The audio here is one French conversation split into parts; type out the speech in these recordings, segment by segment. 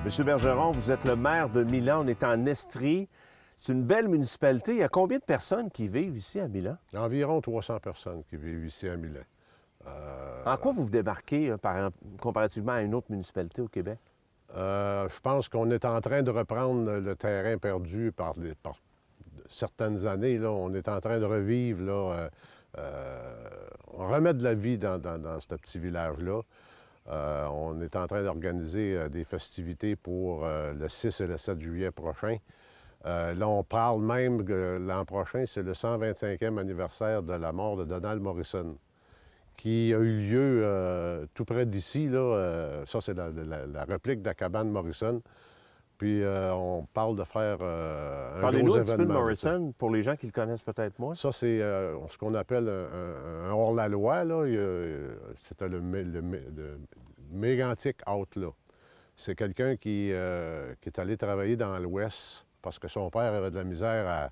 Monsieur Bergeron, vous êtes le maire de Milan. On est en Estrie. C'est une belle municipalité. Il y a combien de personnes qui vivent ici à Milan? Environ 300 personnes qui vivent ici à Milan. En quoi vous vous démarquez comparativement à une autre municipalité au Québec? Je pense qu'on est en train de reprendre le terrain perdu par certaines années. Là. On est en train de revivre, là, on remet de la vie dans ce petit village-là. On est en train d'organiser des festivités pour le 6 et le 7 juillet prochain. Là, on parle même que l'an prochain, c'est le 125e anniversaire de la mort de Donald Morrison, qui a eu lieu tout près d'ici. Ça, c'est la réplique de la cabane Morrison. Puis on parle de faire un gros événement. Parlez-nous un petit peu de Morrison, pour les gens qui le connaissent peut-être moins. Ça, c'est ce qu'on appelle un hors-la-loi. C'était le mégantic out, là. C'est quelqu'un qui est allé travailler dans l'Ouest parce que son père avait de la misère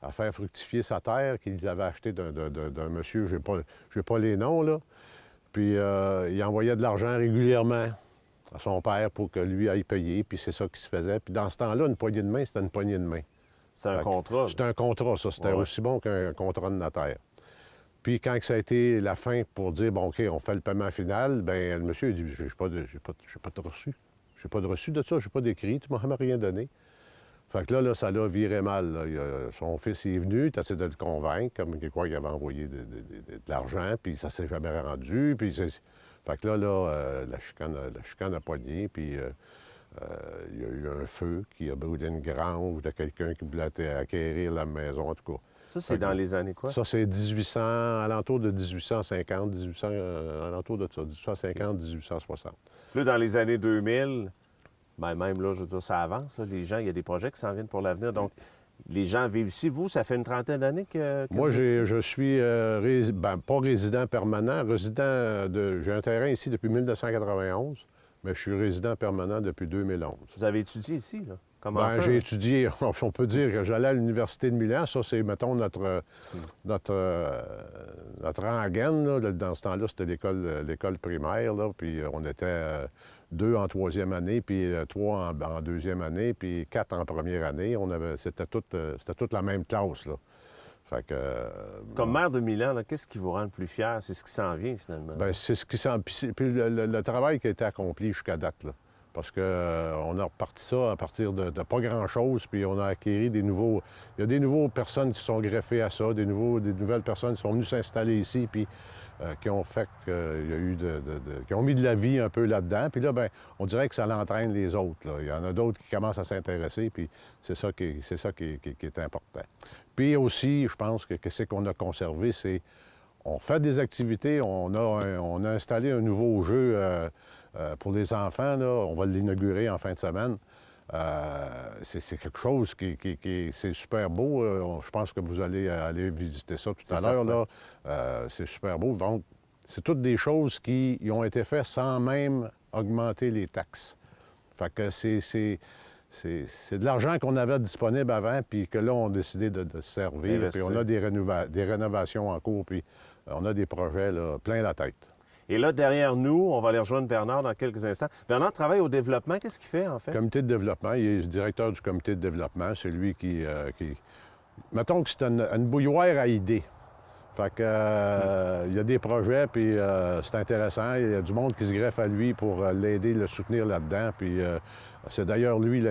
à faire fructifier sa terre qu'il avait acheté d'un monsieur, je n'ai pas les noms, là. Puis il envoyait de l'argent régulièrement à son père pour que lui aille payer, puis c'est ça qui se faisait. Puis dans ce temps-là, une poignée de main, c'était une poignée de main. C'est un contrat. C'était un contrat, ça. C'était aussi bon qu'un contrat de notaire. Puis quand ça a été la fin pour dire, bon, OK, on fait le paiement final, bien, le monsieur, il dit, j'ai pas de reçu. J'ai pas de reçu de ça, j'ai pas d'écrit, tu m'as jamais rien donné. Fait que là, ça l'a viré mal. Là. Son fils est venu, tu essaies de le convaincre, comme il croit qu'il avait envoyé de l'argent, puis ça s'est jamais rendu. Puis fait que là, la chicane a pogné, puis il y a eu un feu qui a brûlé une grange de quelqu'un qui voulait acquérir la maison, en tout cas. Ça, c'est dans les années quoi? Ça, c'est alentour de 1850, alentour de ça, 1850, 1860. Là, dans les années 2000, bien, même là, je veux dire, ça avance. Là. Les gens, il y a des projets qui s'en viennent pour l'avenir. Donc, les gens vivent ici. Vous, ça fait une trentaine d'années que moi, vous êtes ici? je suis, pas résident permanent, j'ai un terrain ici depuis 1991, mais je suis résident permanent depuis 2011. Vous avez étudié ici, là? Comme enfant, j'ai étudié, on peut dire que j'allais à l'Université de Milan. Ça, c'est, mettons, notre rengaine. Là. Dans ce temps-là, c'était l'école primaire. Là. Puis on était 2 en troisième année, puis 3 en deuxième année, puis 4 en première année. C'était toute la même classe. Là. Fait que, Comme maire de Milan, qu'est-ce qui vous rend le plus fier? C'est ce qui s'en vient, finalement. Bien, c'est ce qui s'en... Puis le travail qui a été accompli jusqu'à date, là. Parce qu'on a reparti ça à partir de pas grand-chose, puis on a acquis des nouveaux... Il y a des nouvelles personnes qui sont greffées à ça, des nouvelles personnes qui sont venues s'installer ici, puis qui ont fait qu'il y a eu qui ont mis de la vie un peu là-dedans. Puis là, bien, on dirait que ça l'entraîne les autres, là. Il y en a d'autres qui commencent à s'intéresser, puis c'est ça qui est important. Puis aussi, je pense que ce qu'on a conservé, c'est... On fait des activités, on a installé un nouveau jeu pour les enfants, là. On va l'inaugurer en fin de semaine. C'est quelque chose c'est super beau. Je pense que vous allez aller visiter ça tout à l'heure, là. C'est super beau. Donc, c'est toutes des choses qui ont été faites sans même augmenter les taxes. Fait que c'est de l'argent qu'on avait disponible avant, puis que là, on a décidé de servir. Investir. Puis on a des rénovations en cours, puis on a des projets là, plein la tête. Et là, derrière nous, on va aller rejoindre Bernard dans quelques instants. Bernard travaille au développement. Qu'est-ce qu'il fait, en fait? Comité de développement, il est le directeur du comité de développement. C'est lui qui... Mettons que c'est une bouilloire à idées. Fait que, il y a des projets, puis c'est intéressant. Il y a du monde qui se greffe à lui pour l'aider, le soutenir là-dedans. Puis c'est d'ailleurs lui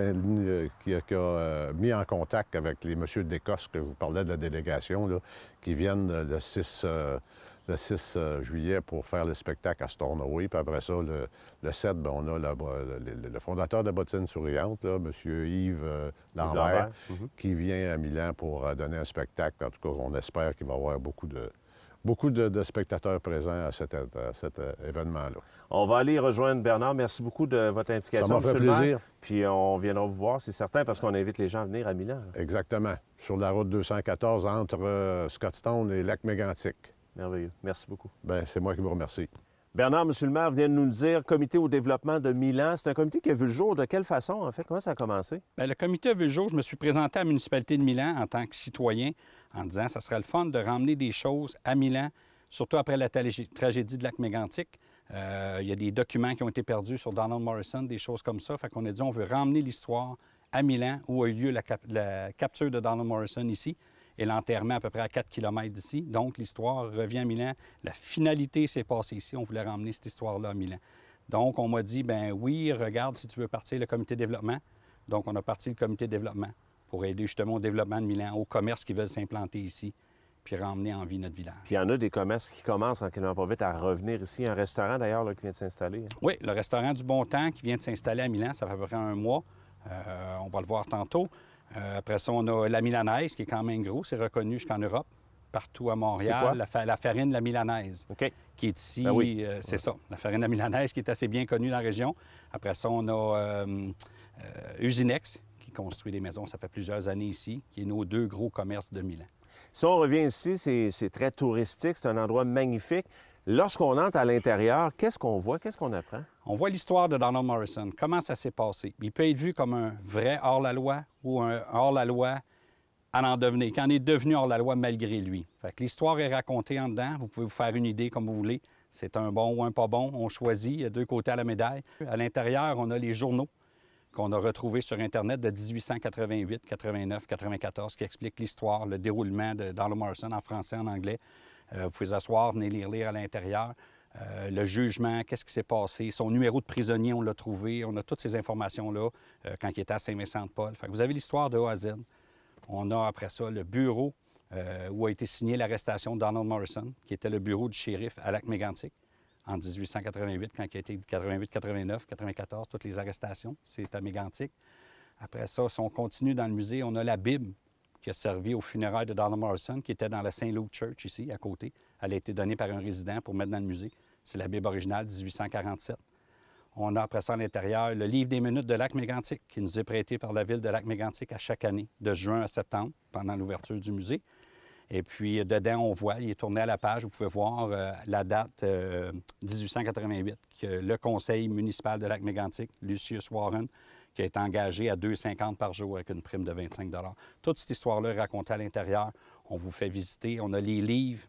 qui a mis en contact avec les messieurs d'Écosse, que je vous parlais de la délégation, là, qui viennent le 6 juillet pour faire le spectacle à Stornoway. Puis après ça, le 7, bien, on a le fondateur de Bottine Souriante, là, M. Yves Lambert, qui vient à Milan pour donner un spectacle. En tout cas, on espère qu'il va y avoir beaucoup de spectateurs présents à cet événement-là. On va aller rejoindre Bernard. Merci beaucoup de votre implication. Ça m'a fait plaisir. Puis on viendra vous voir, c'est certain, parce qu'on invite les gens à venir à Milan. Là. Exactement. Sur la route 214 entre Scottstown et Lac-Mégantic. Merveilleux. Merci beaucoup. Bien, c'est moi qui vous remercie. Bernard, monsieur le maire, vient de nous le dire, comité au développement de Milan. C'est un comité qui a vu le jour. De quelle façon, en fait? Comment ça a commencé? Bien, le comité a vu le jour. Je me suis présenté à la municipalité de Milan en tant que citoyen en disant que ça serait le fun de ramener des choses à Milan, surtout après la tragédie de Lac-Mégantic. Il y a des documents qui ont été perdus sur Donald Morrison, des choses comme ça. Fait qu'on a dit, on veut ramener l'histoire à Milan, où a eu lieu la capture de Donald Morrison ici, et l'enterrement à peu près à 4 km d'ici. Donc, l'histoire revient à Milan. La finalité s'est passée ici. On voulait ramener cette histoire-là à Milan. Donc, on m'a dit, ben oui, regarde si tu veux partir le comité de développement. Donc, on a parti le comité de développement pour aider justement au développement de Milan, aux commerces qui veulent s'implanter ici, puis ramener en vie notre village. Puis il y en a des commerces qui commencent en tranquillement pas vite à revenir ici. Un restaurant, d'ailleurs, là, qui vient de s'installer. Hein. Oui, le restaurant du Bon Temps qui vient de s'installer à Milan, ça fait à peu près un mois. On va le voir tantôt. Après ça, on a la Milanaise, qui est quand même gros. C'est reconnu jusqu'en Europe, partout à Montréal. La farine de la Milanaise, OK. qui est ici. Ben oui. C'est ça, la farine de la Milanaise, qui est assez bien connue dans la région. Après ça, on a Usinex, qui construit des maisons. Ça fait plusieurs années ici, qui est nos 2 gros commerces de Milan. Si on revient ici, c'est très touristique. C'est un endroit magnifique. Lorsqu'on entre à l'intérieur, qu'est-ce qu'on voit? Qu'est-ce qu'on apprend? On voit l'histoire de Donald Morrison, comment ça s'est passé. Il peut être vu comme un vrai hors-la-loi ou un hors-la-loi à en devenir, qui en est devenu hors-la-loi malgré lui. Fait que l'histoire est racontée en dedans. Vous pouvez vous faire une idée comme vous voulez. C'est un bon ou un pas bon. On choisit. Il y a 2 côtés à la médaille. À l'intérieur, on a les journaux qu'on a retrouvés sur Internet de 1888, 89, 94, qui expliquent l'histoire, le déroulement de Donald Morrison en français, en anglais. Vous pouvez vous asseoir, venez lire à l'intérieur. Le jugement, qu'est-ce qui s'est passé, son numéro de prisonnier, on l'a trouvé. On a toutes ces informations-là quand il était à Saint-Vincent-de-Paul. Fait que vous avez l'histoire de A à Z. On a après ça le bureau où a été signée l'arrestation de Donald Morrison, qui était le bureau du shérif à Lac-Mégantic en 1888, quand il a été 88, 89, 94, toutes les arrestations. C'est à Mégantic. Après ça, si on continue dans le musée, on a la Bible qui a servi aux funérailles de Donald Morrison, qui était dans la St. Luke Church, ici, à côté. Elle a été donnée par un résident pour mettre dans le musée. C'est la Bible originale, 1847. On a après ça à l'intérieur le livre des minutes de Lac-Mégantic, qui nous est prêté par la ville de Lac-Mégantic à chaque année, de juin à septembre, pendant l'ouverture du musée. Et puis, dedans, on voit, il est tourné à la page, vous pouvez voir la date 1888, que le conseil municipal de Lac-Mégantic, Lucius Warren, qui a été engagé à 2,50 par jour avec une prime de 25 $. Toute cette histoire-là est racontée à l'intérieur. On vous fait visiter. On a les livres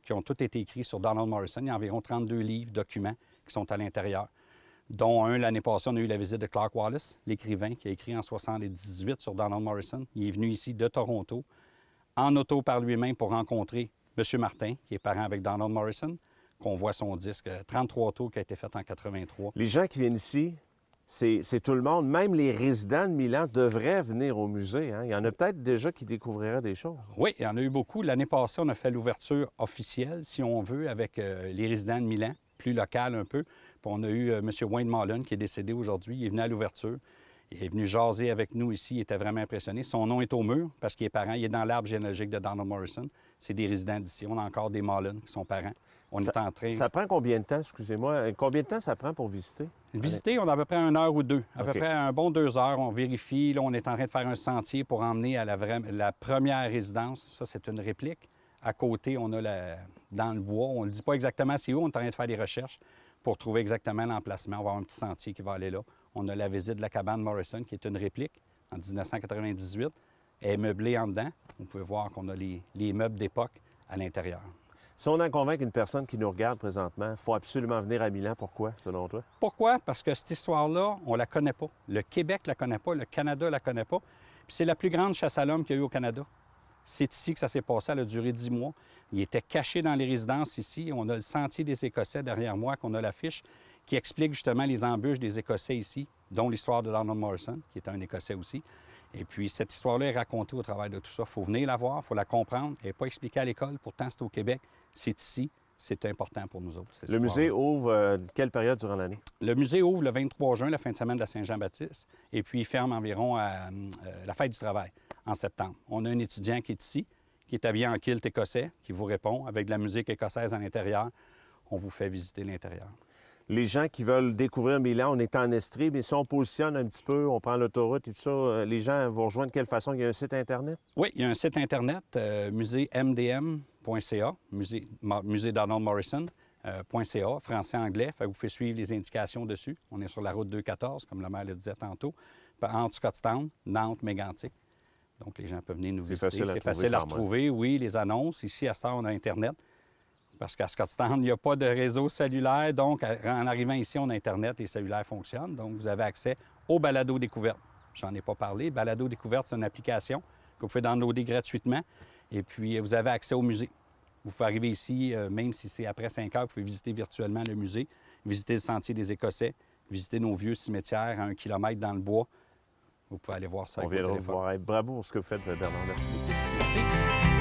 qui ont tous été écrits sur Donald Morrison. Il y a environ 32 livres, documents qui sont à l'intérieur, dont un, l'année passée, on a eu la visite de Clark Wallace, l'écrivain qui a écrit en 1978 sur Donald Morrison. Il est venu ici de Toronto, en auto par lui-même pour rencontrer M. Martin, qui est parent avec Donald Morrison, qu'on voit son disque 33 tours qui a été fait en 83. Les gens qui viennent ici, c'est tout le monde. Même les résidents de Milan devraient venir au musée. Hein? Il y en a peut-être déjà qui découvriraient des choses. Oui, il y en a eu beaucoup. L'année passée, on a fait l'ouverture officielle, si on veut, avec les résidents de Milan, plus local un peu. Puis on a eu M. Wayne Mullen, qui est décédé aujourd'hui. Il est venu à l'ouverture. Il est venu jaser avec nous ici. Il était vraiment impressionné. Son nom est au mur parce qu'il est parent. Il est dans l'arbre généalogique de Donald Morrison. C'est des résidents d'ici. On a encore des Mullen qui sont parents. On est en train... Ça prend combien de temps, excusez-moi? Combien de temps ça prend pour visiter? Visiter, on a à peu près 1 heure ou 2. À OK. peu près un bon 2 heures. On vérifie. Là, on est en train de faire un sentier pour emmener à la première résidence. Ça, c'est une réplique. À côté, on a dans le bois. On ne le dit pas exactement c'est où. On est en train de faire des recherches pour trouver exactement l'emplacement. On va avoir un petit sentier qui va aller là. On a la visite de la cabane Morrison, qui est une réplique en 1998. Elle est meublée en dedans. Vous pouvez voir qu'on a les meubles d'époque à l'intérieur. Si on en convainc une personne qui nous regarde présentement, il faut absolument venir à Milan. Pourquoi, selon toi? Pourquoi? Parce que cette histoire-là, on la connaît pas. Le Québec la connaît pas, le Canada la connaît pas. Puis c'est la plus grande chasse à l'homme qu'il y a eu au Canada. C'est ici que ça s'est passé. Elle a duré 10 mois. Il était caché dans les résidences ici. On a le sentier des Écossais derrière moi, qu'on a l'affiche, qui explique justement les embûches des Écossais ici, dont l'histoire de Donald Morrison, qui est un Écossais aussi. Et puis, cette histoire-là est racontée au travers de tout ça. Il faut venir la voir, il faut la comprendre. Elle n'est pas expliquée à l'école. Pourtant, c'est au Québec. C'est ici. C'est important pour nous autres. Le musée ouvre quelle période durant l'année? Le musée ouvre le 23 juin, la fin de semaine de la Saint-Jean-Baptiste, et puis il ferme environ à la fête du travail, en septembre. On a un étudiant qui est ici, qui est habillé en kilt écossais, qui vous répond, avec de la musique écossaise à l'intérieur. On vous fait visiter l'intérieur. Les gens qui veulent découvrir Milan, on est en Estrie, mais si on positionne un petit peu, on prend l'autoroute et tout ça, les gens vous rejoignent de quelle façon? Il y a un site Internet? Oui, il y a un site Internet, muséemdm.ca, musée Donald Morrison.ca, français-anglais. Vous pouvez suivre les indications dessus. On est sur la route 214, comme le maire le disait tantôt, entre Scottstown, Nantes, Mégantic. Donc, les gens peuvent venir nous visiter. C'est facile à retrouver, oui, les annonces. Ici, à cette heure, on a Internet. parce qu'à Scotstown, il n'y a pas de réseau cellulaire. Donc, en arrivant ici, on a Internet, les cellulaires fonctionnent. Donc, vous avez accès au Balado Découverte. J'en ai pas parlé. Balado Découverte, c'est une application que vous pouvez downloader gratuitement. Et puis, vous avez accès au musée. Vous pouvez arriver ici, même si c'est après 5 heures, vous pouvez visiter virtuellement le musée, visiter le Sentier des Écossais, visiter nos vieux cimetières à 1 kilomètre dans le bois. Vous pouvez aller voir ça On avec vos viendra vous téléphones. voir. Bravo pour ce que vous faites, Bernard. Merci beaucoup. Merci.